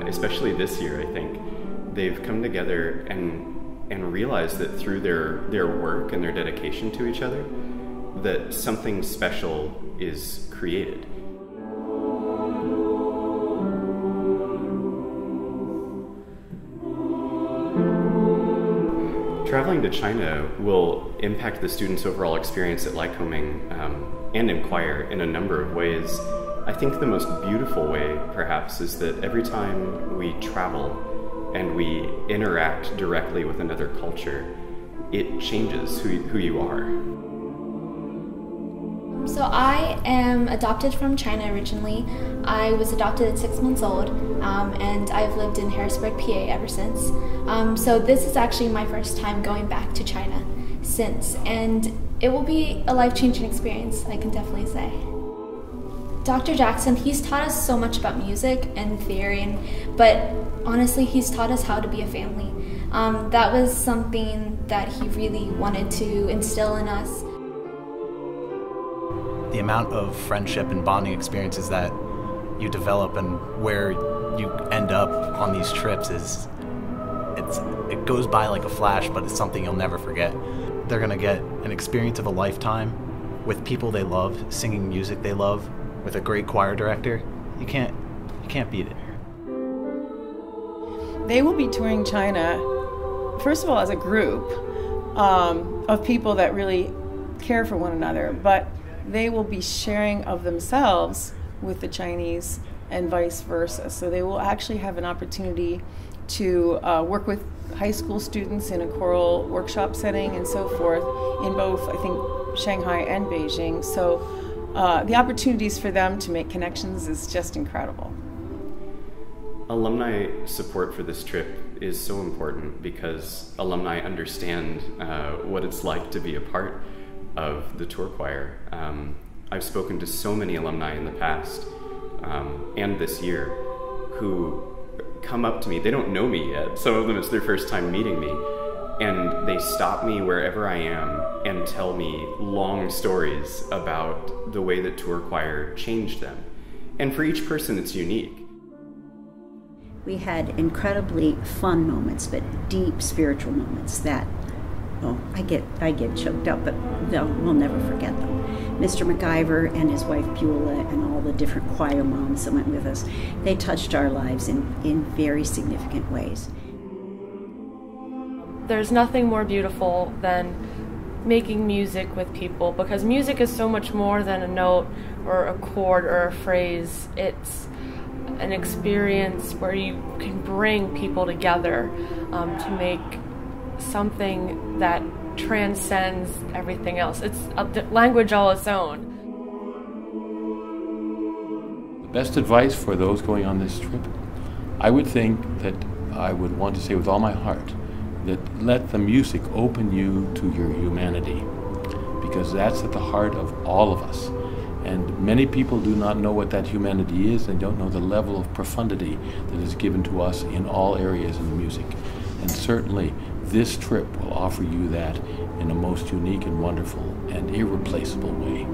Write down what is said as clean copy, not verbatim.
especially this year, I think, they've come together and realized that through their work and their dedication to each other, that something special is created. Traveling to China will impact the students' overall experience at Lycoming and in choir in a number of ways. I think the most beautiful way, perhaps, is that every time we travel and we interact directly with another culture, it changes who you are. So I am adopted from China originally. I was adopted at 6 months old, and I've lived in Harrisburg, PA ever since. So this is actually my first time going back to China since, and it will be a life-changing experience, I can definitely say. Dr. Jackson, he's taught us so much about music and theory, but honestly, he's taught us how to be a family. That was something that he really wanted to instill in us. The amount of friendship and bonding experiences that you develop and where you end up on these trips it goes by like a flash, but it's something you'll never forget. They're gonna get an experience of a lifetime with people they love, singing music they love, with a great choir director. You can't beat it. They will be touring China, first of all, as a group of people that really care for one another, but they will be sharing of themselves with the Chinese and vice versa. So they will actually have an opportunity to work with high school students in a choral workshop setting and so forth in both, I think, Shanghai and Beijing. So the opportunities for them to make connections is just incredible. Alumni support for this trip is so important because alumni understand what it's like to be a part of the tour choir. I've spoken to so many alumni in the past and this year who come up to me. They don't know me yet. Some of them, it's their first time meeting me, and they stop me wherever I am and tell me long stories about the way that tour choir changed them. And for each person, it's unique. We had incredibly fun moments, but deep spiritual moments that, oh, I get choked up, but we'll never forget them. Mr. MacGyver and his wife Beulah and all the different choir moms that went with us, they touched our lives in very significant ways. There's nothing more beautiful than making music with people, because music is so much more than a note or a chord or a phrase. It's an experience where you can bring people together to make something that transcends everything else. It's a language all its own. The best advice for those going on this trip, I would think that I would want to say with all my heart that let the music open you to your humanity, because that's at the heart of all of us. And many people do not know what that humanity is and don't know the level of profundity that is given to us in all areas in the music. And certainly this trip will offer you that in a most unique and wonderful and irreplaceable way.